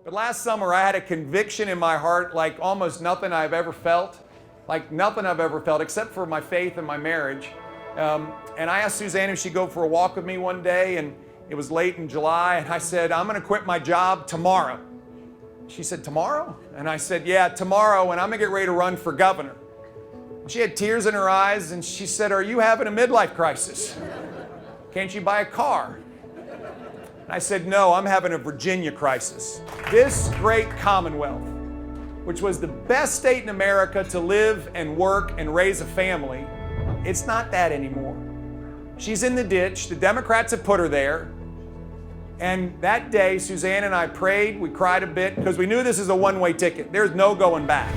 But last summer, I had a conviction in my heart like almost nothing I've ever felt, except for my faith and my marriage. And I asked Suzanne if she'd go for a walk with me one day, and it was late in July, and I said, I'm gonna quit my job tomorrow. She said, tomorrow? And I said, yeah, tomorrow, and I'm gonna get ready to run for governor. She had tears in her eyes, and she said, are you having a midlife crisis? Can't you buy a car? And I said, no, I'm having a Virginia crisis. This great Commonwealth, which was the best state in America to live and work and raise a family, it's not that anymore. She's in the ditch. The Democrats have put her there. And that day, Suzanne and I prayed. We cried a bit because we knew this is a one-way ticket. There's no going back.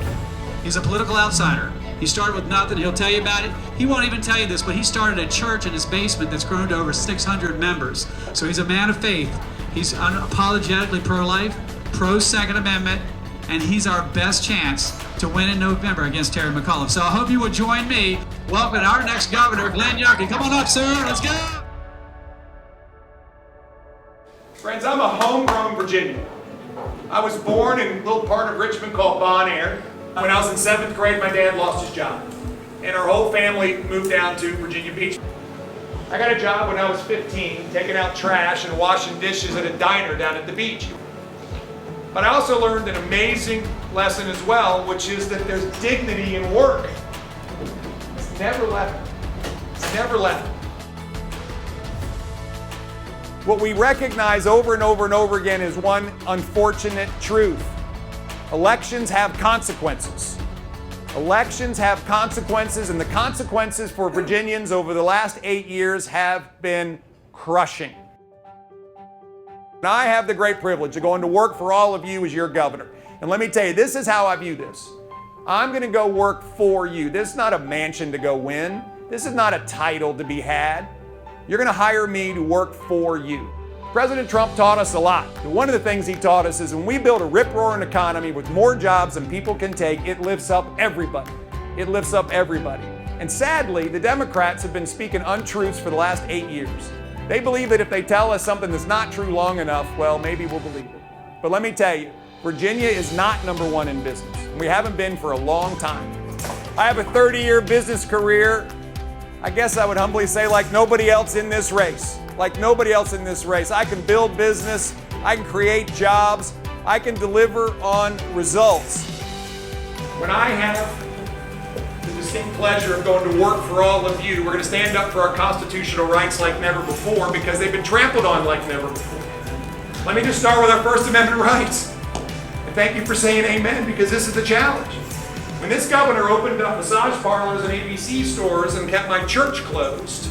He's a political outsider. He started with nothing. He'll tell you about it. He won't even tell you this, but he started a church in his basement that's grown to over 600 members. So he's a man of faith. He's unapologetically pro-life, pro-Second Amendment, and he's our best chance to win in November against Terry McAuliffe. So I hope you will join me. Welcome our next governor, Glenn Youngkin. Come on up, sir. Let's go. Friends, I'm a homegrown Virginian. I was born in a little part of Richmond called Bon Air. When I was in 7th grade, my dad lost his job, and our whole family moved down to Virginia Beach. I got a job when I was 15, taking out trash and washing dishes at a diner down at the beach. But I also learned an amazing lesson as well, which is that there's dignity in work. It's never left me. It's never left me. What we recognize over and over and over again is one unfortunate truth. Elections have consequences. Elections have consequences, and the consequences for Virginians over the last 8 years have been crushing. And I have the great privilege of going to work for all of you as your governor. And let me tell you, this is how I view this. I'm going to go work for you. This is not a mansion to go win. This is not a title to be had. You're going to hire me to work for you. President Trump taught us a lot. One of the things he taught us is when we build a rip-roaring economy with more jobs than people can take, it lifts up everybody. It lifts up everybody. And sadly, the Democrats have been speaking untruths for the last 8 years. They believe that if they tell us something that's not true long enough, well, maybe we'll believe it. But let me tell you, Virginia is not #1 in business. We haven't been for a long time. I have a 30-year business career. I guess I would humbly say like nobody else in this race. Like nobody else in this race. I can build business, I can create jobs, I can deliver on results. When I have the distinct pleasure of going to work for all of you, we're going to stand up for our constitutional rights like never before because they've been trampled on like never before. Let me just start with our First Amendment rights. And thank you for saying amen, because this is the challenge. When this governor opened up massage parlors and ABC stores and kept my church closed,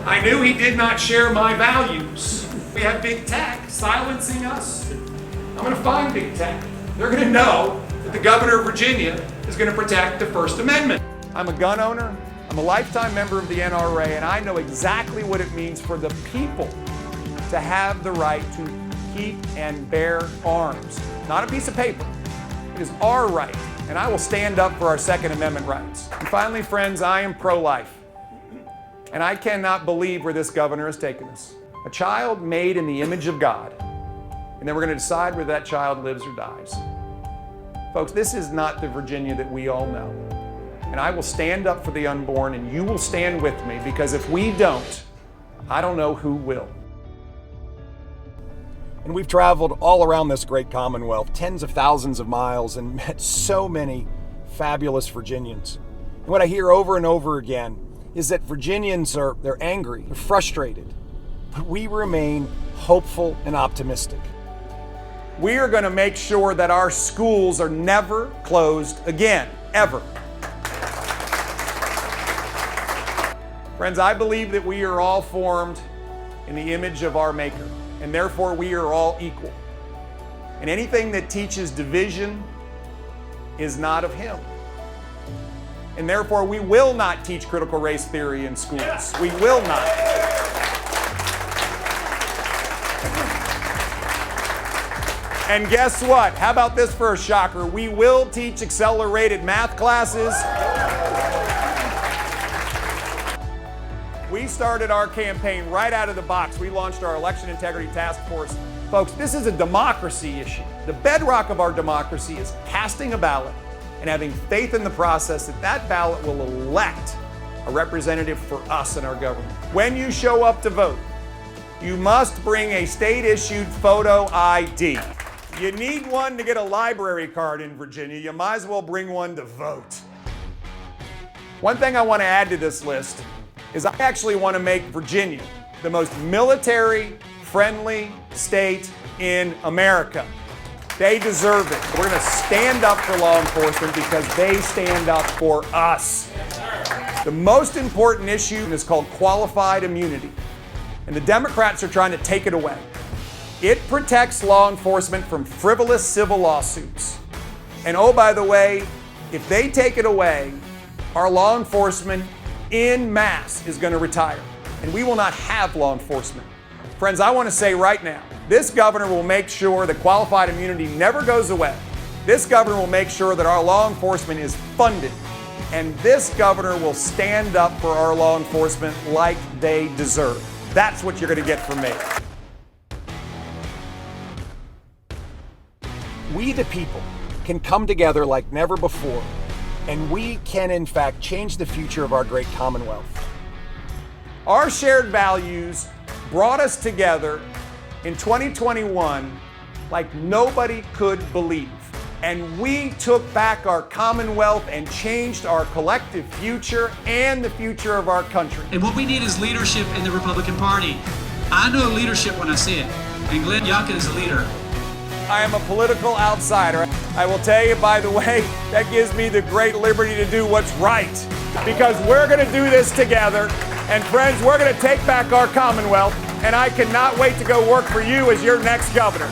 I knew he did not share my values. We have big tech silencing us. I'm going to find big tech. They're going to know that the governor of Virginia is going to protect the First Amendment. I'm a gun owner. I'm a lifetime member of the NRA, and I know exactly what it means for the people to have the right to keep and bear arms. Not a piece of paper. It is our right, and I will stand up for our Second Amendment rights. And finally, friends, I am pro-life. And I cannot believe where this governor has taken us. A child made in the image of God. And then we're going to decide whether that child lives or dies. Folks, this is not the Virginia that we all know. And I will stand up for the unborn, and you will stand with me, because if we don't, I don't know who will. And we've traveled all around this great Commonwealth, tens of thousands of miles, and met so many fabulous Virginians. And what I hear over and over again is that Virginians they're angry, they're frustrated, but we remain hopeful and optimistic. We are going to make sure that our schools are never closed again, ever. Friends, I believe that we are all formed in the image of our Maker, and therefore we are all equal. And anything that teaches division is not of Him. And therefore, we will not teach critical race theory in schools. We will not. And guess what? How about this for a shocker? We will teach accelerated math classes. We started our campaign right out of the box. We launched our Election Integrity Task Force. Folks, this is a democracy issue. The bedrock of our democracy is casting a ballot and having faith in the process that that ballot will elect a representative for us in our government. When you show up to vote, you must bring a state-issued photo ID. You need one to get a library card in Virginia. You might as well bring one to vote. One thing I want to add to this list is I actually want to make Virginia the most military-friendly state in America. They deserve it. We're going to stand up for law enforcement because they stand up for us. The most important issue is called qualified immunity, and the Democrats are trying to take it away. It protects law enforcement from frivolous civil lawsuits. And oh, by the way, if they take it away, our law enforcement en masse is going to retire, and we will not have law enforcement. Friends, I want to say right now, this governor will make sure that qualified immunity never goes away. This governor will make sure that our law enforcement is funded, and this governor will stand up for our law enforcement like they deserve. That's what you're going to get from me. We, the people, can come together like never before, and we can, in fact, change the future of our great Commonwealth. Our shared values brought us together in 2021 like nobody could believe. And we took back our Commonwealth and changed our collective future and the future of our country. And what we need is leadership in the Republican Party. I know leadership when I see it, and Glenn Youngkin is a leader. I am a political outsider. I will tell you, by the way, that gives me the great liberty to do what's right, because we're going to do this together. And friends, we're going to take back our Commonwealth, and I cannot wait to go work for you as your next governor.